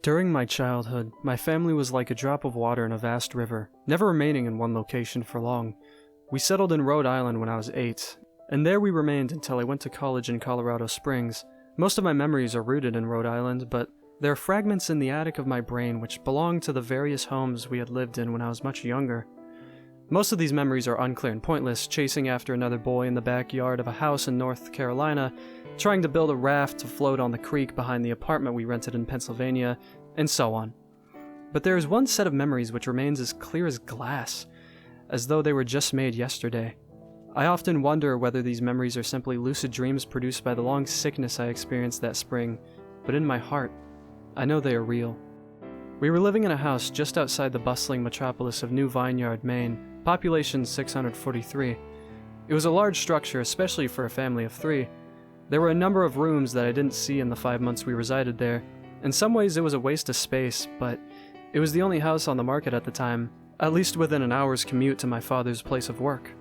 During my childhood, my family was like a drop of water in a vast river, never remaining in one location for long. We settled in Rhode Island when I was 8, and there we remained until I went to college in Colorado Springs. Most of my memories are rooted in Rhode Island, but there are fragments in the attic of my brain which belong to the various homes we had lived in when I was much younger. Most of these memories are unclear and pointless, chasing after another boy in the backyard of a house in North Carolina, trying to build a raft to float on the creek behind the apartment we rented in Pennsylvania, and so on. But there is one set of memories which remains as clear as glass, as though they were just made yesterday. I often wonder whether these memories are simply lucid dreams produced by the long sickness I experienced that spring, but in my heart, I know they are real. We were living in a house just outside the bustling metropolis of New Vineyard, Maine, population 643. It was a large structure, especially for a family of 3. There were a number of rooms that I didn't see in the 5 months we resided there. In some ways it was a waste of space, but it was the only house on the market at the time, at least within an hour's commute to my father's place of work.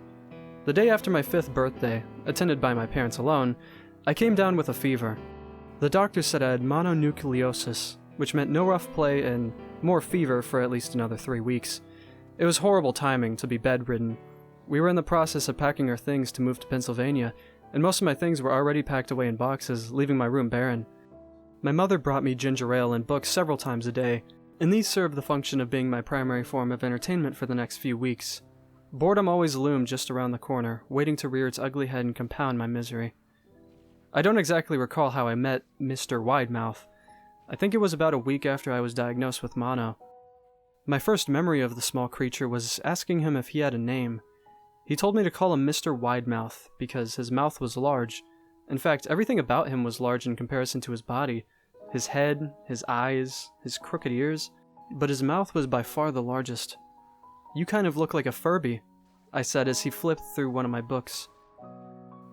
The day after my 5th birthday, attended by my parents alone, I came down with a fever. The doctor said I had mononucleosis, which meant no rough play and more fever for at least another 3 weeks. It was horrible timing to be bedridden. We were in the process of packing our things to move to Pennsylvania, and most of my things were already packed away in boxes, leaving my room barren. My mother brought me ginger ale and books several times a day, and these served the function of being my primary form of entertainment for the next few weeks. Boredom always loomed just around the corner, waiting to rear its ugly head and compound my misery. I don't exactly recall how I met Mr. Widemouth. I think it was about a week after I was diagnosed with mono. My first memory of the small creature was asking him if he had a name. He told me to call him Mr. Widemouth because his mouth was large. In fact, everything about him was large in comparison to his body. His head, his eyes, his crooked ears, but his mouth was by far the largest. "You kind of look like a Furby," I said as he flipped through one of my books.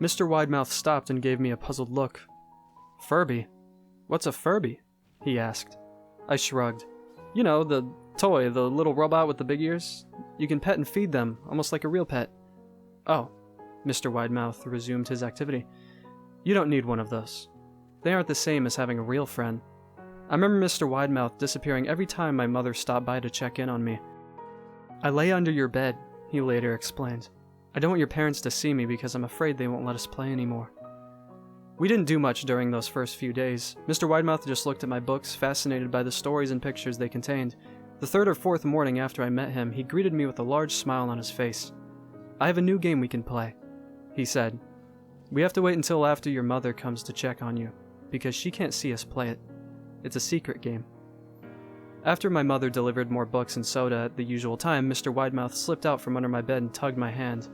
Mr. Widemouth stopped and gave me a puzzled look. "Furby? What's a Furby?" he asked. I shrugged. "You know, the toy, the little robot with the big ears. You can pet and feed them, almost like a real pet." "Oh," Mr. Widemouth resumed his activity. "You don't need one of those. They aren't the same as having a real friend." I remember Mr. Widemouth disappearing every time my mother stopped by to check in on me. "I lay under your bed," he later explained. "I don't want your parents to see me because I'm afraid they won't let us play anymore." We didn't do much during those first few days. Mr. Widemouth just looked at my books, fascinated by the stories and pictures they contained. The 3rd or 4th morning after I met him, he greeted me with a large smile on his face. "I have a new game we can play," he said. "We have to wait until after your mother comes to check on you, because she can't see us play it. It's a secret game." After my mother delivered more books and soda at the usual time, Mr. Widemouth slipped out from under my bed and tugged my hand.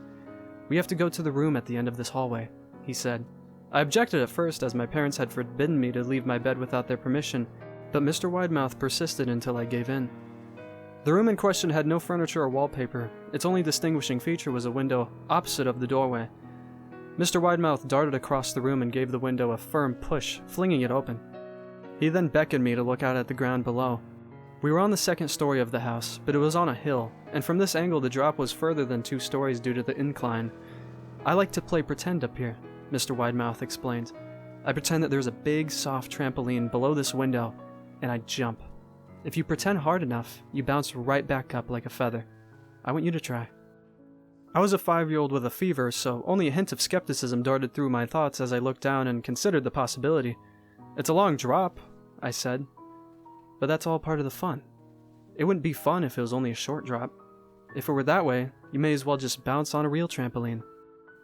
"We have to go to the room at the end of this hallway," he said. I objected at first, as my parents had forbidden me to leave my bed without their permission, but Mr. Widemouth persisted until I gave in. The room in question had no furniture or wallpaper. Its only distinguishing feature was a window opposite of the doorway. Mr. Widemouth darted across the room and gave the window a firm push, flinging it open. He then beckoned me to look out at the ground below. We were on the 2nd story of the house, but it was on a hill, and from this angle the drop was further than 2 stories due to the incline. "I like to play pretend up here," Mr. Widemouth explained. "I pretend that there's a big, soft trampoline below this window, and I jump. If you pretend hard enough, you bounce right back up like a feather. I want you to try." I was a 5-year-old with a fever, so only a hint of skepticism darted through my thoughts as I looked down and considered the possibility. "It's a long drop," I said. "But that's all part of the fun. It wouldn't be fun if it was only a short drop. If it were that way, you may as well just bounce on a real trampoline."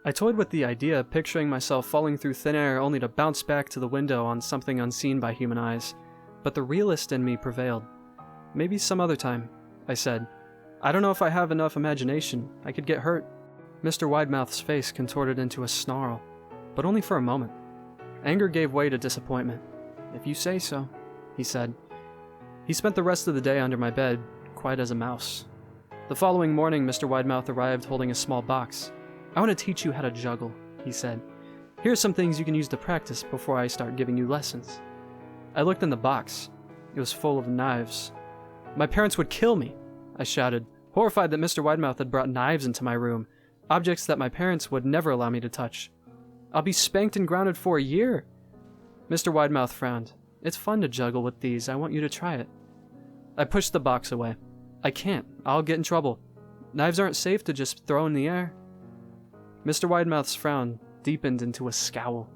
I toyed with the idea, picturing myself falling through thin air only to bounce back to the window on something unseen by human eyes, but the realist in me prevailed. "Maybe some other time," I said. "I don't know if I have enough imagination. I could get hurt." Mr. Widemouth's face contorted into a snarl, but only for a moment. Anger gave way to disappointment. "If you say so," he said. He spent the rest of the day under my bed, quiet as a mouse. The following morning, Mr. Widemouth arrived holding a small box. "I want to teach you how to juggle," he said. "Here are some things you can use to practice before I start giving you lessons." I looked in the box. It was full of knives. "My parents would kill me," I shouted, horrified that Mr. Widemouth had brought knives into my room, objects that my parents would never allow me to touch. "I'll be spanked and grounded for a year." Mr. Widemouth frowned. It's fun to juggle with these. I want you to try it." I pushed the box away. "I can't. I'll get in trouble. Knives aren't safe to just throw in the air." Mr. Widemouth's frown deepened into a scowl.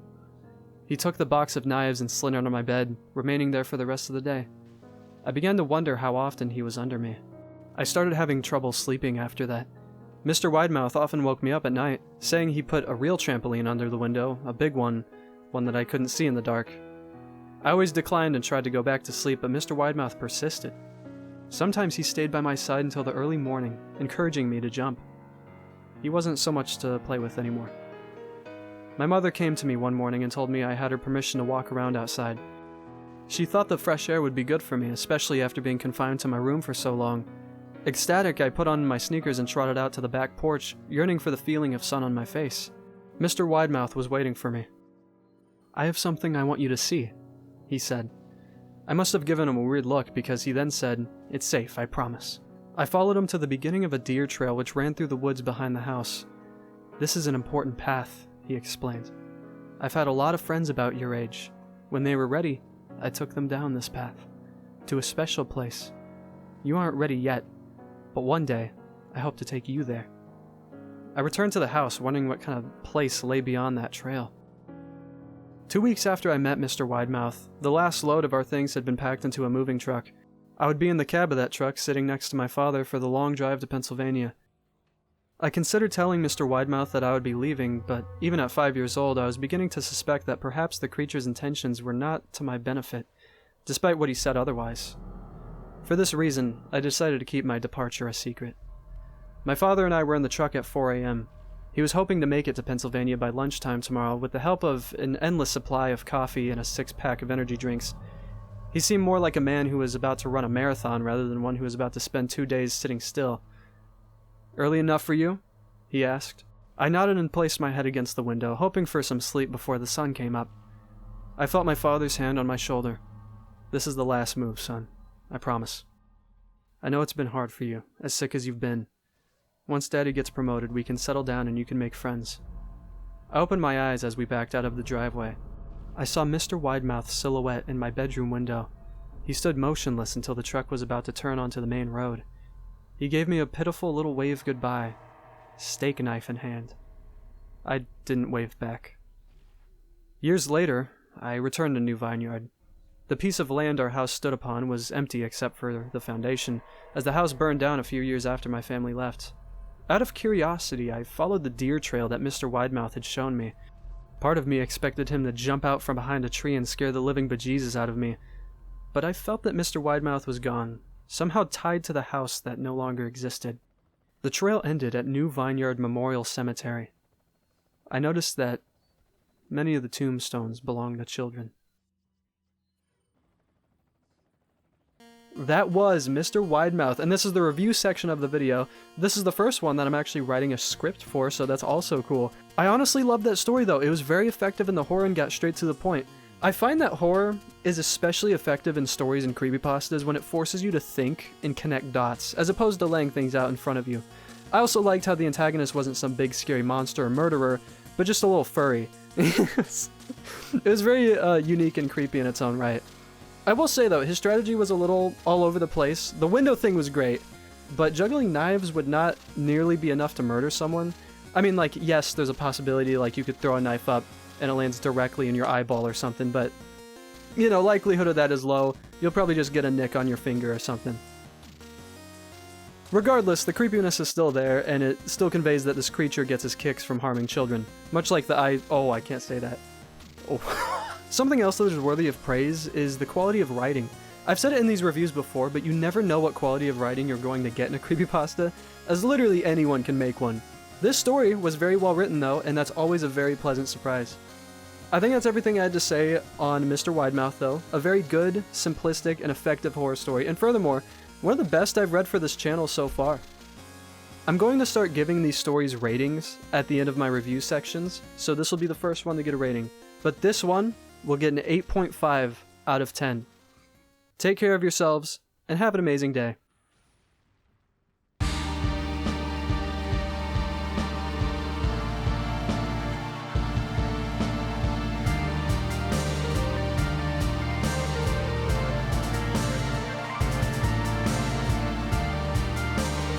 He took the box of knives and slid under my bed, remaining there for the rest of the day. I began to wonder how often he was under me. I started having trouble sleeping after that. Mr. Widemouth often woke me up at night, saying he put a real trampoline under the window, a big one that I couldn't see in the dark. I always declined and tried to go back to sleep, but Mr. Widemouth persisted. Sometimes he stayed by my side until the early morning, encouraging me to jump. He wasn't so much to play with anymore. My mother came to me one morning and told me I had her permission to walk around outside. She thought the fresh air would be good for me, especially after being confined to my room for so long. Ecstatic, I put on my sneakers and trotted out to the back porch, yearning for the feeling of sun on my face. Mr. Widemouth was waiting for me. "I have something I want you to see," he said. I must have given him a weird look because he then said, "It's safe, I promise." I followed him to the beginning of a deer trail which ran through the woods behind the house. "This is an important path," he explained. "I've had a lot of friends about your age. When they were ready, I took them down this path, to a special place. You aren't ready yet, but one day, I hope to take you there." I returned to the house, wondering what kind of place lay beyond that trail. 2 weeks after I met Mr. Widemouth, the last load of our things had been packed into a moving truck. I would be in the cab of that truck, sitting next to my father for the long drive to Pennsylvania. I considered telling Mr. Widemouth that I would be leaving, but even at 5 years old, I was beginning to suspect that perhaps the creature's intentions were not to my benefit, despite what he said otherwise. For this reason, I decided to keep my departure a secret. My father and I were in the truck at 4 a.m. He was hoping to make it to Pennsylvania by lunchtime tomorrow with the help of an endless supply of coffee and a 6-pack of energy drinks. He seemed more like a man who was about to run a marathon rather than one who was about to spend 2 days sitting still. "Early enough for you?" he asked. I nodded and placed my head against the window, hoping for some sleep before the sun came up. I felt my father's hand on my shoulder. "This is the last move, son. I promise. I know it's been hard for you, as sick as you've been. Once Daddy gets promoted, we can settle down and you can make friends." I opened my eyes as we backed out of the driveway. I saw Mr. Widemouth's silhouette in my bedroom window. He stood motionless until the truck was about to turn onto the main road. He gave me a pitiful little wave goodbye, steak knife in hand. I didn't wave back. Years later, I returned to New Vineyard. The piece of land our house stood upon was empty except for the foundation, as the house burned down a few years after my family left. Out of curiosity, I followed the deer trail that Mr. Widemouth had shown me. Part of me expected him to jump out from behind a tree and scare the living bejesus out of me, but I felt that Mr. Widemouth was gone, somehow tied to the house that no longer existed. The trail ended at New Vineyard Memorial Cemetery. I noticed that many of the tombstones belonged to children. That was Mr. Widemouth, and this is the review section of the video. This is the first one that I'm actually writing a script for, so that's also cool. I honestly loved that story though. It was very effective in the horror and got straight to the point. I find that horror is especially effective in stories and creepypastas when it forces you to think and connect dots, as opposed to laying things out in front of you. I also liked how the antagonist wasn't some big scary monster or murderer, but just a little furry. It was very unique and creepy in its own right. I will say though, his strategy was a little all over the place. The window thing was great, but juggling knives would not nearly be enough to murder someone. I mean, like, yes, there's a possibility like you could throw a knife up and it lands directly in your eyeball or something, but, you know, likelihood of that is low. You'll probably just get a nick on your finger or something. Regardless, the creepiness is still there, and it still conveys that this creature gets his kicks from harming children. Much like the I can't say that. Oh. Something else that is worthy of praise is the quality of writing. I've said it in these reviews before, but you never know what quality of writing you're going to get in a creepypasta, as literally anyone can make one. This story was very well written though, and that's always a very pleasant surprise. I think that's everything I had to say on Mr. Widemouth though. A very good, simplistic, and effective horror story, and furthermore, one of the best I've read for this channel so far. I'm going to start giving these stories ratings at the end of my review sections, so this will be the first one to get a rating. But this one will get an 8.5 out of 10. Take care of yourselves, and have an amazing day.